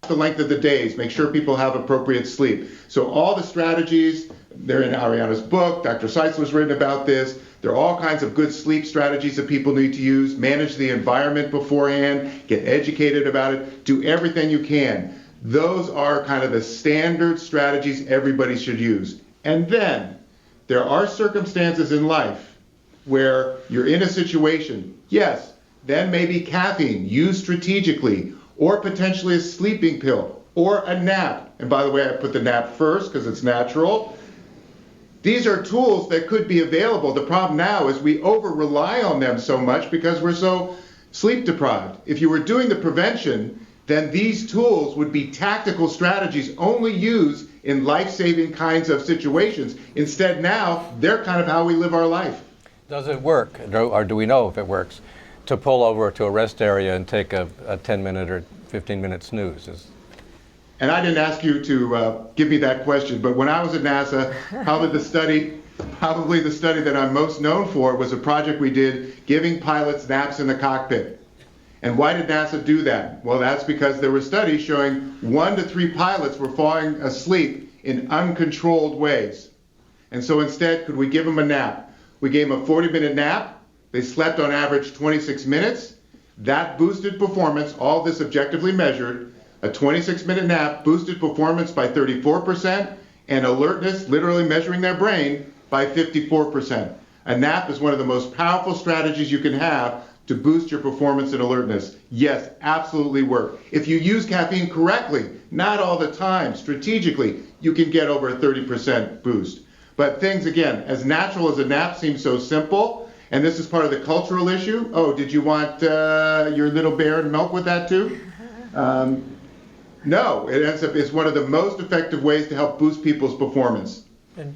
watch the length of the days, make sure people have appropriate sleep. So all the strategies, they're in Arianna's book. Dr. Czeisler's written about this. There are all kinds of good sleep strategies that people need to use. Manage the environment beforehand. Get educated about it. Do everything you can. Those are kind of the standard strategies everybody should use. And then there are circumstances in life where you're in a situation, yes, then maybe caffeine used strategically, or potentially a sleeping pill, or a nap. And by the way, I put the nap first because it's natural. These are tools that could be available. The problem now is we over-rely on them so much because we're so sleep deprived. If you were doing the prevention, then these tools would be tactical strategies only used in life-saving kinds of situations. Instead now, they're kind of how we live our life. Does it work, or do we know if it works, to pull over to a rest area and take a 10-minute or 15-minute snooze? And I didn't ask you to give me that question, but when I was at NASA, probably the study that I'm most known for was a project we did giving pilots naps in the cockpit. And why did NASA do that? Well, that's because there were studies showing 1 to 3 pilots were falling asleep in uncontrolled ways. And so instead, could we give them a nap? We gave them a 40-minute nap. They slept on average 26 minutes. That boosted performance, all this objectively measured. A 26-minute nap boosted performance by 34%, and alertness, literally measuring their brain, by 54%. A nap is one of the most powerful strategies you can have to boost your performance and alertness. Yes, absolutely work. If you use caffeine correctly, not all the time, strategically, you can get over a 30% boost. But things, again, as natural as a nap seems so simple, and this is part of the cultural issue. Oh, did you want your little bear and milk with that too? No, it ends up, it's one of the most effective ways to help boost people's performance.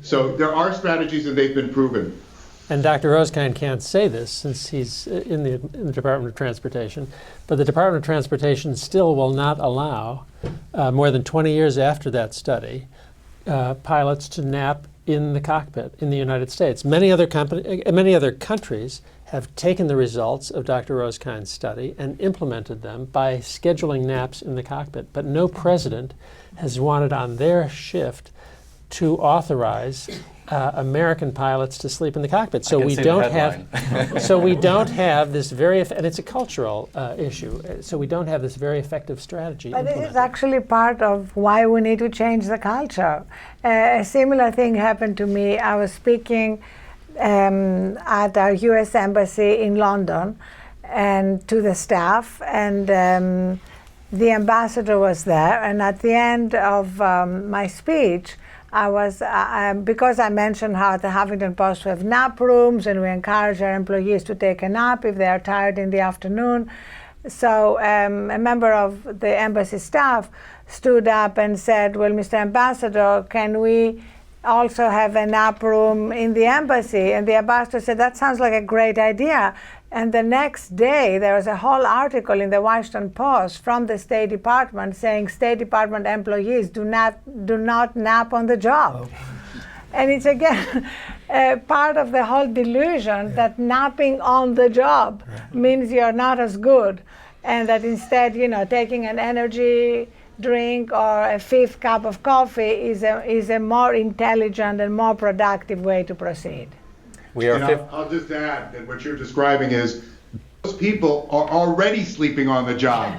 So there are strategies and they've been proven. And Dr. Rosekind can't say this since he's in the Department of Transportation, but the Department of Transportation still will not allow, more than 20 years after that study, pilots to nap in the cockpit in the United States. Many other countries have taken the results of Dr. Rosekind's study and implemented them by scheduling naps in the cockpit, but no president has wanted on their shift to authorize American pilots to sleep in the cockpit. So we don't have, so we don't have this very, and it's a cultural issue. So we don't have this very effective strategy. But this is actually part of why we need to change the culture. A similar thing happened to me. I was speaking at our U.S. Embassy in London, and to the staff, and the ambassador was there. And at the end of my speech, I was, because I mentioned how at the Huffington Post we have nap rooms and we encourage our employees to take a nap if they are tired in the afternoon. So a member of the embassy staff stood up and said, well, Mr. Ambassador, can we also have a nap room in the embassy? And the ambassador said, that sounds like a great idea. And the next day, there was a whole article in the Washington Post from the State Department saying State Department employees do not nap on the job. And it's again part of the whole delusion that napping on the job means you're not as good, and that instead, taking an energy drink or a fifth cup of coffee is a more intelligent and more productive way to proceed. I'll just add that what you're describing is those people are already sleeping on the job.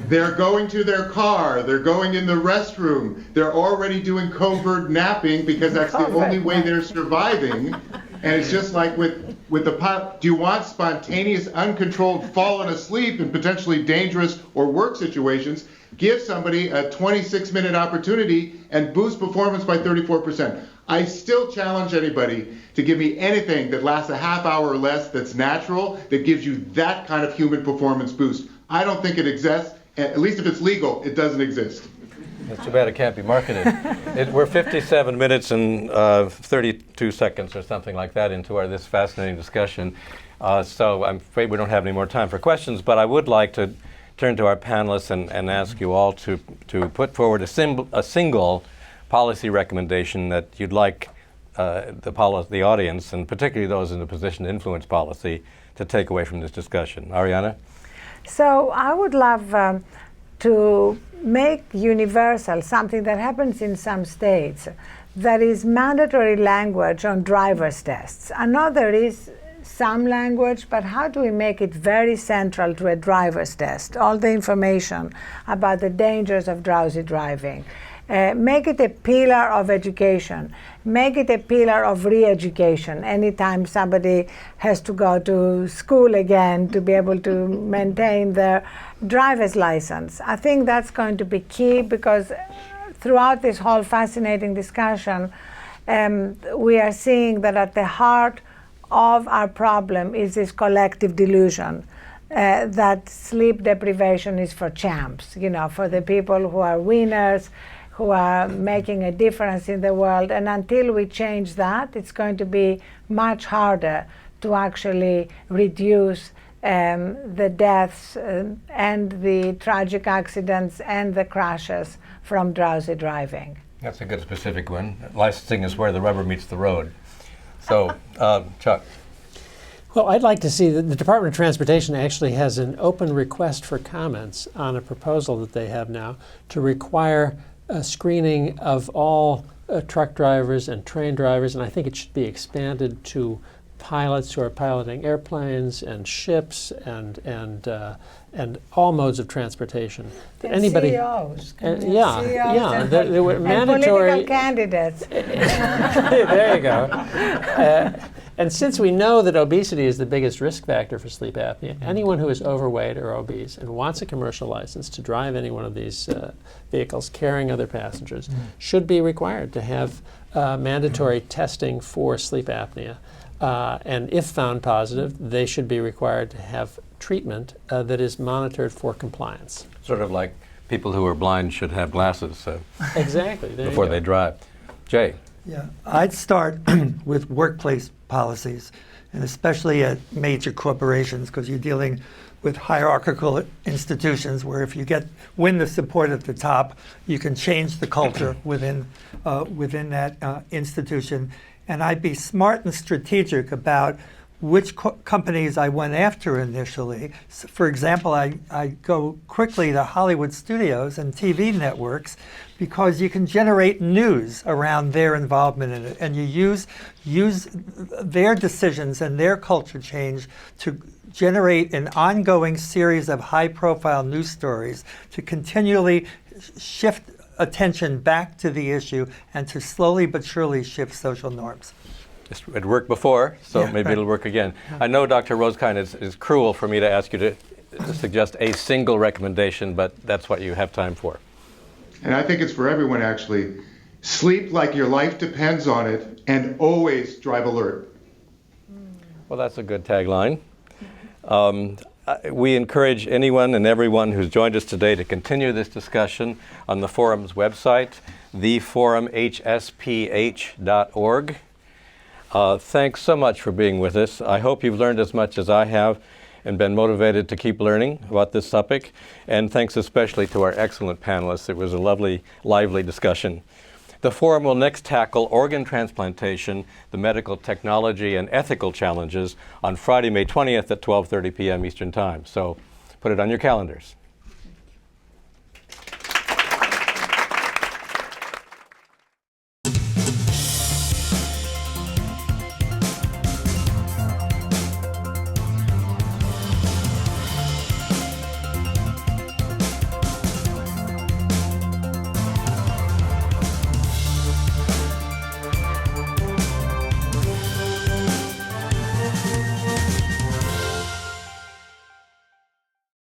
They're going to their car, they're going in the restroom, they're already doing covert napping because that's the only way they're surviving. And it's just like with the pilot, do you want spontaneous, uncontrolled falling asleep in potentially dangerous or work situations? Give somebody a 26-minute opportunity and boost performance by 34%. I still challenge anybody to give me anything that lasts a half hour or less that's natural, that gives you that kind of human performance boost. I don't think it exists. At least if it's legal, it doesn't exist. It's too bad it can't be marketed. We're 57 minutes and 32 seconds or something like that into this fascinating discussion. So I'm afraid we don't have any more time for questions, but I would like to turn to our panelists and ask you all to put forward a single policy recommendation that you'd like the audience, and particularly those in the position to influence policy, to take away from this discussion. Arianna? So I would love to make universal something that happens in some states, that is mandatory language on driver's tests. I know there is some language, but how do we make it very central to a driver's test? All the information about the dangers of drowsy driving. Make it a pillar of education. Make it a pillar of re-education. Anytime somebody has to go to school again to be able to maintain their driver's license. I think that's going to be key, because throughout this whole fascinating discussion, we are seeing that at the heart of our problem is this collective delusion that sleep deprivation is for champs, for the people who are winners, who are making a difference in the world. And until we change that, it's going to be much harder to actually reduce the deaths and the tragic accidents and the crashes from drowsy driving. That's a good specific one. Licensing is where the rubber meets the road. So, Chuck. Well, I'd like to see that the Department of Transportation actually has an open request for comments on a proposal that they have now to require a screening of all truck drivers and train drivers, and I think it should be expanded to pilots who are piloting airplanes and ships and all modes of transportion. That And anybody, CEOs. yeah, CEOs yeah, and, there were and mandatory political candidates. there you go. And since we know that obesity is the biggest risk factor for sleep apnea, anyone who is overweight or obese and wants a commercial license to drive any one of these vehicles carrying other passengers should be required to have mandatory testing for sleep apnea. And if found positive, they should be required to have treatment that is monitored for compliance. Sort of like people who are blind should have glasses Exactly. There before you go. they drive. Jay. Yeah, I'd start with workplace policies, and especially at major corporations, because you're dealing with hierarchical institutions where if you win the support at the top, you can change the culture within that institution. And I'd be smart and strategic about which companies I went after initially. So for example, I go quickly to Hollywood studios and TV networks because you can generate news around their involvement in it, and you use their decisions and their culture change to generate an ongoing series of high-profile news stories to continually shift attention back to the issue and to slowly but surely shift social norms. It worked before, so Yeah, maybe right. it'll work again. I know, Dr. Rosekind, it's cruel for me to ask you to suggest a single recommendation, but that's what you have time for. And I think it's for everyone, actually. Sleep like your life depends on it, and always drive alert. Well, that's a good tagline. We encourage anyone and everyone who's joined us today to continue this discussion on the forum's website, theforumhsph.org. Thanks so much for being with us. I hope you've learned as much as I have and been motivated to keep learning about this topic. And thanks especially to our excellent panelists. It was a lovely, lively discussion. The forum will next tackle organ transplantation, the medical technology and ethical challenges on Friday, May 20th at 12:30 p.m. Eastern Time. So put it on your calendars.